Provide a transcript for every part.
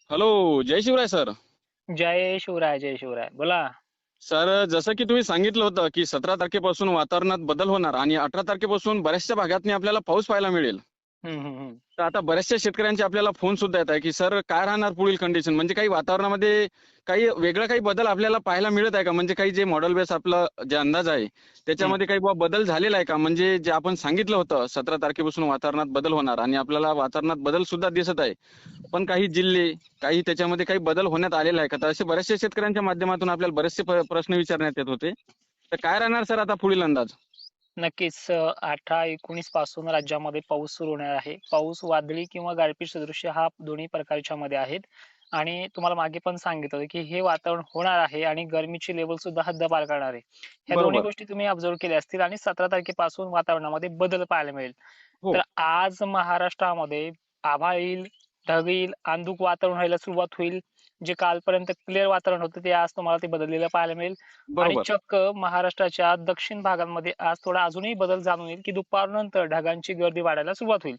Hello. जय Shivray sir. जय शिवराय, जय शिवराय. बोला. Sir, जसं की तुम्ही सांगितलं होतं की 17 तारखेपासून वातावरणात बदल होणार आणि 18 तारखेपासून बऱ्याचशा भागातनी आपल्याला पाऊस पाहायला मिळेल. हं, हं, हं. तर आता बऱ्याचशा शेतकऱ्यांचे आपल्याला फोन सुद्धा येत आहे की सर काय राहणार पुढील कंडिशन, म्हणजे काही वातावरणामध्ये काही वेगळं काही बदल आपल्याला पाहायला मिळत आहे का? म्हणजे काही जे मॉडेल बेस आपलं जे अंदाज आहे हं. त्याच्यामध्ये काही बदल झालेला आहे का? म्हणजे जे आपण सांगितलं होतं 17 तारखेपासून वातावरणात बदल होणार आणि आपल्याला वातावरणात बदल सुद्धा दिसत आहे. पण काही जिल्हे, काही त्याच्यामध्ये काही बदल होण्यात आलेला आहे का? तर असे बऱ्याचशा शेतकऱ्यांच्या माध्यमातून आपल्याला बरेचसे प्रश्न विचारण्यात येत होते. तर काय राहणार सर आता पुढील अंदाज? नक्कीच 18-19 पासून राज्यामध्ये पाऊस सुरू होणार आहे. पाऊस वादळी किंवा गारपीट सदृश्य हा दोन्ही प्रकारच्यामध्ये आहेत. आणि तुम्हाला मागे पण सांगितलं होतं, की हे वातावरण होणार आहे आणि गरमीची लेव्हल सुद्धा हद्दपार करणार आहे. ह्या दोन्ही बरोबर. गोष्टी तुम्ही ऑब्झर्व्ह केल्या असतील आणि 17 तारखेपासून वातावरणामध्ये बदल पाहायला मिळेल. हो. तर आज महाराष्ट्रामध्ये आभाळ येईल, ढग येईल, अंधुक वातावरण व्हायला सुरुवात होईल. जे कालपर्यंत क्लिअर वातावरण होतं ते आज तुम्हाला ते बदललेलं पाहायला मिळेल. आणि बरोबर. चक्क महाराष्ट्राच्या दक्षिण भागांमध्ये आज थोडा अजूनही बदल जाणून येईल, की दुपारनंतर ढगांची गर्दी वाढायला सुरुवात होईल.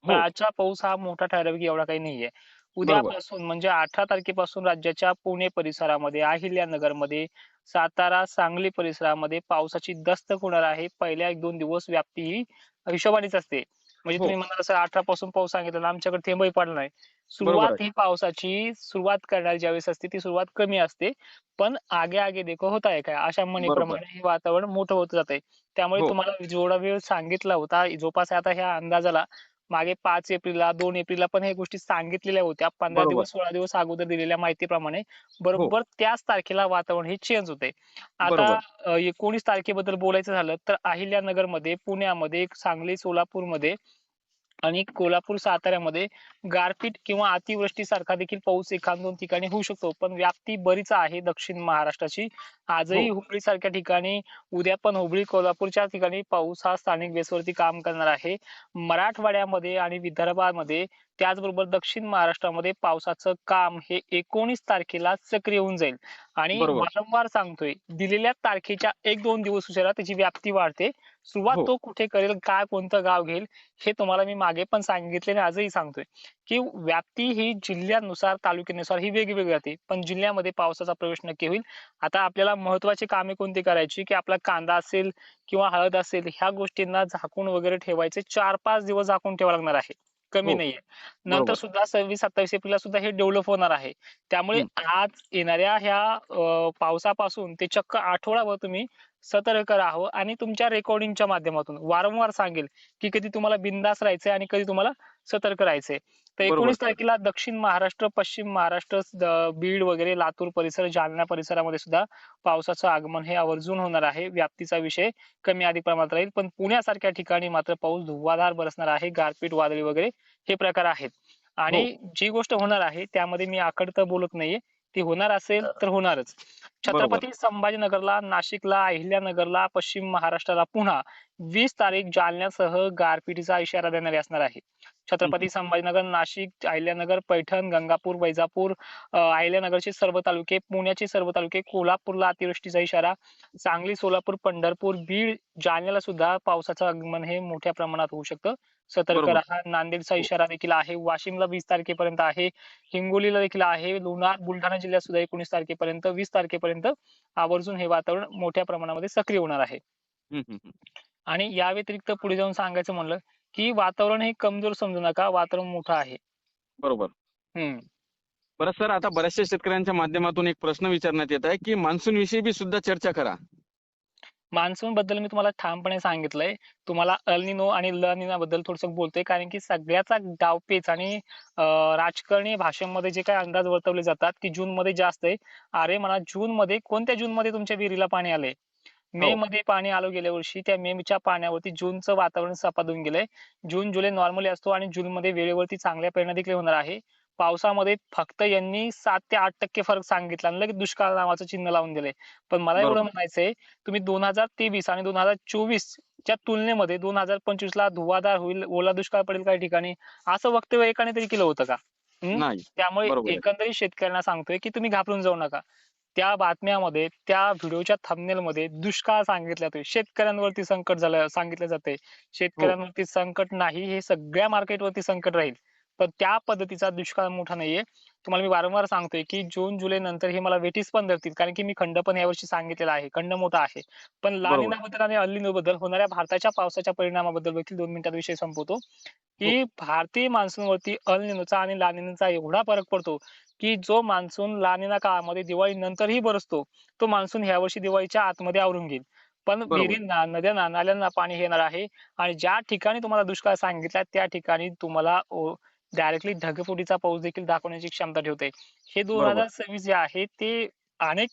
पण हो. आजचा पाऊस हा मोठा ठराविक एवढा काही नाहीये. बरोबर. उद्यापासून म्हणजे 18 तारखेपासून राज्याच्या पुणे परिसरामध्ये, अहिल्यानगरमध्ये, सातारा, सांगली परिसरामध्ये पावसाची दस्तक होणार आहे. पहिल्या 1-2 दिवस व्याप्ती ही हिशोबानेच असते. म्हणजे हो. तुम्ही म्हणाल असं 18 पासून पाऊस सांगितलेला आमच्याकडे थेंबही पडला नाही. बरोबर आहे. सुरुवात ही पावसाची सुरुवात करणारी ज्यावेळेस असते ती सुरुवात कमी असते. पण आगे आगे देखो होता है क्या अशा बरोबर. म्हणीप्रमाणे हे वातावरण मोठं होत जातंय. त्यामुळे हो. तुम्हाला जेवढा वेळ सांगितला होता जवळपास आता ह्या अंदाजाला मागे 5 एप्रिलला 2 एप्रिलला पण ह्या गोष्टी सांगितलेल्या होत्या. 15 बरोबर. दिवस 16 दिवस अगोदर दिलेल्या माहितीप्रमाणे हो. बरोबर त्याच तारखेला वातावरण हे चेंज होतंय. आता बरोबर. 19 तारखेबद्दल बोलायचं झालं तर अहिल्यानगरमध्ये, पुण्यामध्ये, सांगली, सोलापूरमध्ये आणि कोल्हापूर, साताऱ्यामध्ये गारपीट किंवा अतिवृष्टीसारखा देखील पाऊस 1-2 ठिकाणी होऊ शकतो. पण व्याप्ती बरीच आहे दक्षिण महाराष्ट्राची. हो. आजही हुबळीसारख्या ठिकाणी, उद्या पण हुबळी, कोल्हापूरच्या ठिकाणी पाऊस हा स्थानिक बेसवरती काम करणार आहे. मराठवाड्यामध्ये आणि विदर्भामध्ये त्याचबरोबर दक्षिण महाराष्ट्रामध्ये पावसाचं काम हे 19 तारखेला सक्रिय होऊन जाईल. आणि बरोबर. वारंवार सांगतोय, दिलेल्या तारखेच्या 1-2 दिवस उशिरा त्याची व्याप्ती वाढते. सुरुवात हो. तो कुठे करेल, काय कोणतं गाव घेईल हे तुम्हाला मी मागे पण सांगितले आणि आजही सांगतोय, की व्याप्ती ही जिल्ह्यानुसार, तालुक्यानुसार ही वेगवेगळी राहते. पण जिल्ह्यामध्ये पावसाचा प्रवेश नक्की होईल. आता आपल्याला महत्त्वाची कामे कोणती करायची, की आपला कांदा असेल किंवा हळद असेल, ह्या गोष्टींना झाकून वगैरे ठेवायचे 4-5 दिवस झाकून ठेवावं लागणार आहे. कमी हो. नाहीये. नंतर बरोबर. सुद्धा 26-27 एप्रिलला सुद्धा हे डेव्हलप होणार आहे. त्यामुळे हं. आज येणाऱ्या ह्या पावसापासून ते चक्क आठवडाभर तुम्ही सतर्क राहावं आणि तुमच्या रेकॉर्डिंगच्या माध्यमातून वारंवार सांगेल, की कधी तुम्हाला बिनधास्त राहायचंय आणि कधी तुम्हाला सतर्क राहायचंय. तर बरोबर 19 सर. तारखेला दक्षिण महाराष्ट्र, पश्चिम महाराष्ट्र, बीड वगैरे लातूर परिसर, जालना परिसरामध्ये सुद्धा पावसाचं आगमन हे आवर्जून होणार आहे. व्याप्तीचा विषय कमी अधिक प्रमाणात राहील. पण पुण्यासारख्या ठिकाणी मात्र पाऊस धुव्वाधार बरसणार आहे. गारपीट, वादळी वगैरे हे प्रकार आहेत. हो. आणि जी गोष्ट होणार आहे त्यामध्ये मी आकडतं बोलत नाहीये. ती होणार असेल तर होणारच. बरोबर. छत्रपती संभाजीनगरला, नाशिकला, अहिल्यानगरला, पश्चिम महाराष्ट्राला पुन्हा 20 तारीख जालन्यासह गारपिटीचा इशारा देणारी असणार आहे. हं, हं. छत्रपती संभाजीनगर, नाशिक, अहिल्यानगर, पैठण, गंगापूर, वैजापूर, अहिल्यानगरचे सर्व तालुके, पुण्याचे सर्व तालुके, कोल्हापूरला अतिवृष्टीचा इशारा, सांगली, सोलापूर, पंढरपूर, बीड, जालन्याला सुद्धा पावसाचं आगमन हे मोठ्या प्रमाणात होऊ शकतं. सतर्क बरोबर. राहा. नांदेडचा हो. इशारा देखील आहे. वाशिमला 20 तारखेपर्यंत आहे. हिंगोलीला देखील आहे. लोणार, बुलढाणा जिल्ह्यात सुद्धा 19 तारखेपर्यंत, 20 तारखेपर्यंत आवर्जून हे वातावरण मोठ्या प्रमाणामध्ये सक्रिय होणार आहे. हं, हं, हं. आणि या व्यतिरिक्त पुढे जाऊन सांगायचं म्हणलं, की वातावरण हे कमजोर समजू नका. वातावरण मोठं आहे. बरोबर. हं. बरं सर, आता बऱ्याचशा शेतकऱ्यांच्या माध्यमातून एक प्रश्न विचारण्यात येत आहे, की मान्सून विषयी बी सुद्धा चर्चा करा. मान्सूनबद्दल मी तुम्हाला ठामपणे सांगितलंय. तुम्हाला अल निनो आणि ल निनोबद्दल थोडंसं बोलतोय कारण की सगळ्याचा डावपेच आणि राजकारणी भाषेमध्ये जे काही अंदाज वर्तवले जातात, की जूनमध्ये जास्त आहे. अरे म्हणा जूनमध्ये कोणत्या जूनमध्ये तुमच्या विहिरीला पाणी आलंय? हो. मेमध्ये पाणी आलं गेल्या वर्षी. त्या मेच्या पाण्यावरती जूनचं वातावरण सपाटून गेलंय. जून, जुलै नॉर्मली असतो आणि जूनमध्ये वेळेवरती चांगल्या पेरण्या देखील होणार आहे. पावसामध्ये फक्त यांनी 7 ते 8% फरक सांगितला आणि लगेच दुष्काळ नावाचं चिन्ह लावून दिलंय. पण मला एवढं बरोबर. म्हणायचंय, तुम्ही 2023 आणि 2024 च्या तुलनेमध्ये 2025 ला धुवाधार होईल, ओला दुष्काळ पडेल काही ठिकाणी, असं वक्तव्य एकाने तरी केलं होतं का? हं? नाही. त्यामुळे बरोबर आहे. एकंदरीत शेतकऱ्यांना सांगतोय, की तुम्ही घाबरून जाऊ नका. त्या बातम्यामध्ये, त्या व्हिडिओच्या थंबनेलमध्ये दुष्काळ सांगितला जातोय. शेतकऱ्यांवरती संकट झालं सांगितलं जातंय. हो. शेतकऱ्यांवरती संकट नाही, हे सगळ्या मार्केटवरती संकट राहील. पण त्या पद्धतीचा दुष्काळ मोठा नाहीये. तुम्हाला मी वारंवार सांगतोय, की जून, जुलै नंतर हे मला वेटीस पण धरतील. कारण की मी खंड पण यावर्षी सांगितलेला आहे. खंड मोठा आहे. पण ला बरोबर. निनाबद्दल आणि अल निनोबद्दल होणाऱ्या भारताच्या पावसाच्या परिणामाबद्दल देखील 2 मिनिटात विषय संपवतो, हो, की भारतीय मान्सूनवरती अल निनोचा आणि ला निनाचा एवढा फरक पडतो, की जो मान्सून ला निना काळामध्ये दिवाळीनंतरही बरसतो, तो मान्सून ह्यावर्षी दिवाळीच्या आतमध्ये आवरून घेईल. पण बरोबर. विहिरींना, नद्यांना, नाल्यांना पाणी येणार आहे आणि ज्या ठिकाणी तुम्हाला दुष्काळ सांगितला त्या ठिकाणी तुम्हाला डायरेक्टली ढगफुटीचा पाऊस देखील दाखवण्याची क्षमता ठेवते. हे बरोबर. 2026 जे आहे ते अनेक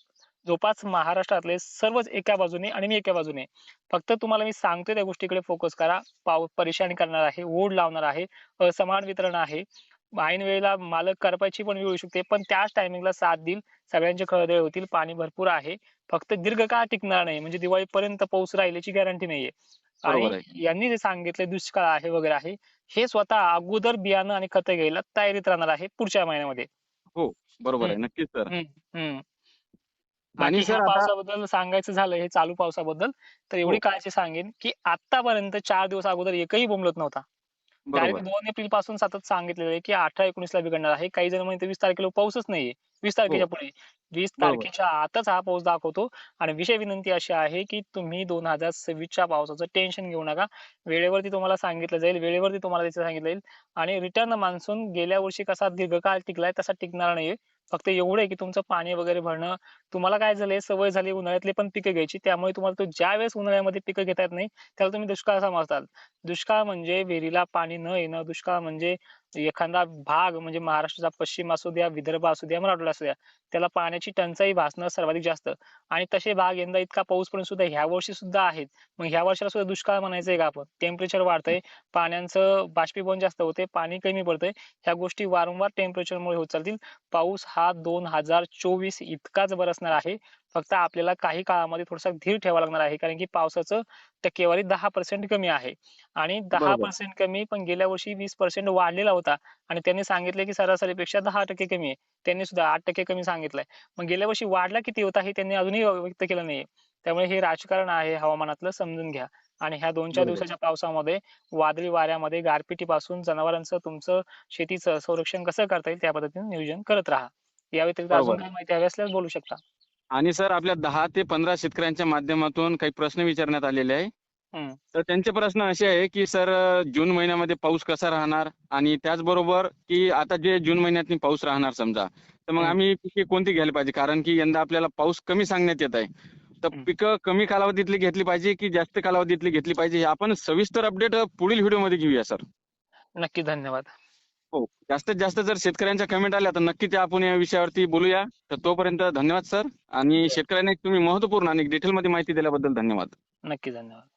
जवळपास महाराष्ट्रातले सर्वच एका बाजूने आणि मी एका बाजूने. फक्त तुम्हाला मी सांगतोय त्या गोष्टीकडे फोकस करा. परेशानी करणार आहे, ओढ लावणार आहे, असमान वितरण आहे. ऐन वेळेला मालक करपायची पण वेळ येऊ शकते, पण त्याच टायमिंगला साथ देईल. सगळ्यांचे खळदळ होतील, पाणी भरपूर आहे. फक्त दीर्घकाळ टिकणार नाही म्हणजे दिवाळीपर्यंत पाऊस राहील याची गॅरंटी नाहीये. आणि बरोबर आहे. यांनी जे सांगितलंय दुष्काळ आहे वगैरे आहे, हे स्वतः अगोदर बियाणं आणि खतं घ्यायला तयारीत राहणार आहे पुढच्या महिन्यामध्ये. हो, बरोबर हं, आहे. नक्कीच सर. हं, हं. आणि बाकी ह्या सर आता पावसाबद्दल सांगायचं झालं, हे चालू पावसाबद्दल, तर एवढी हो, काळजी सांगेन, की आत्तापर्यंत 4 दिवस अगोदर एकही बोंबलत नव्हता. डायरेक्ट बरोबर. 2 एप्रिल पासून सतत सांगितलेलं आहे, की 18-19 ला बिघडणार आहे. काही जण म्हणतात 20 तारखेला पाऊसच नाहीये. 20 हो, तारखेच्या पुढे. 20 बरोबर. तारखेच्या आतच हा पाऊस दाखवतो आणि विषय विनंती अशी आहे, की तुम्ही 2026च्या पावसाचं टेन्शन घेऊ नका. वेळेवरती तुम्हाला सांगितलं जाईल, वेळेवरती तुम्हाला त्याचं सांगितलं जाईल आणि रिटर्न मान्सून गेल्या वर्षी कसा दीर्घकाळ टिकलाय तसा टिकणार नाहीये. फक्त एवढं आहे, की तुमचं पाणी वगैरे भरणं तुम्हाला काय झालंय सवय झाली उन्हाळ्यातली पण पिकं घ्यायची. त्यामुळे तुम्हाला तो ज्यावेळेस उन्हाळ्यामध्ये पिकं घेता येत नाही, त्याला तुम्ही दुष्काळ समजतात. दुष्काळ म्हणजे विहिरीला पाणी न येणं, दुष्काळ म्हणजे एखादा भाग म्हणजे महाराष्ट्राचा पश्चिम असू द्या, विदर्भ असू द्या, मराठवाडा असू द्या, त्याला पाण्याची टंचाई भासणं सर्वाधिक जास्त. आणि तसे भाग यंदा इतका पाऊस पडून सुद्धा ह्या वर्षी सुद्धा आहेत. मग ह्या वर्षाला सुद्धा दुष्काळ म्हणायचंय का आपण? टेम्परेचर वाढतंय, पाण्याचं बाष्पीभवन जास्त होतंय, पाणी कमी पडतंय. ह्या गोष्टी वारंवार टेम्परेचरमुळे होत चालतील. पाऊस हा 2024 इतकाच बरसणार आहे. फक्त आपल्याला काही काळामध्ये थोडासा धीर ठेवावा लागणार आहे. कारण की पावसाचं टक्केवारी 10% कमी आहे आणि बरोबर. 10% कमी पण गेल्या वर्षी 20% वाढलेला होता आणि त्यांनी सांगितलं की सरासरीपेक्षा 10% कमी आहे. त्यांनी सुद्धा 8% कमी सांगितलंय. मग गेल्या वर्षी वाढला किती होता हे त्यांनी अजूनही व्यक्त केलं नाहीये. त्यामुळे हे राजकारण आहे हवामानातलं समजून घ्या आणि ह्या 2-4 बरोबर. दिवसाच्या पावसामध्ये वादळी वाऱ्यामध्ये गारपिटीपासून जनावरांचं तुमचं शेतीचं संरक्षण कसं करता येईल त्या पद्धतीने नियोजन करत राहा. या व्यतिरिक्त अजून बरोबर. काही माहिती हवी असल्यास बोलू शकता. आणि सर आपल्या 10 ते 15 शेतकऱ्यांच्या माध्यमातून काही प्रश्न विचारण्यात आलेले आहे. हं, तर त्यांचे प्रश्न असे आहे, की सर जून महिन्यामध्ये पाऊस कसा राहणार? आणि त्याचबरोबर की आता जे जून महिन्यात पाऊस राहणार समजा, तर मग हं, आम्ही पिके कोणती घ्यायला पाहिजे? कारण की यंदा आपल्याला पाऊस कमी सांगण्यात येत आहे. तर हं. पिकं कमी कालावधीतली घेतली पाहिजे की जास्त कालावधीतली घेतली पाहिजे? हे आपण सविस्तर अपडेट पुढील व्हिडिओमध्ये घेऊया सर. नक्की धन्यवाद. हो. जास्तीत जास्त जर शेतकऱ्यांच्या कमेंट आल्या तर नक्की त्या आपण या विषयावरती बोलूया. तर तोपर्यंत धन्यवाद सर. आणि जय शेतकऱ्यांना एक तुम्ही महत्त्वपूर्ण आणि डिटेलमध्ये माहिती दिल्याबद्दल धन्यवाद. नक्की धन्यवाद.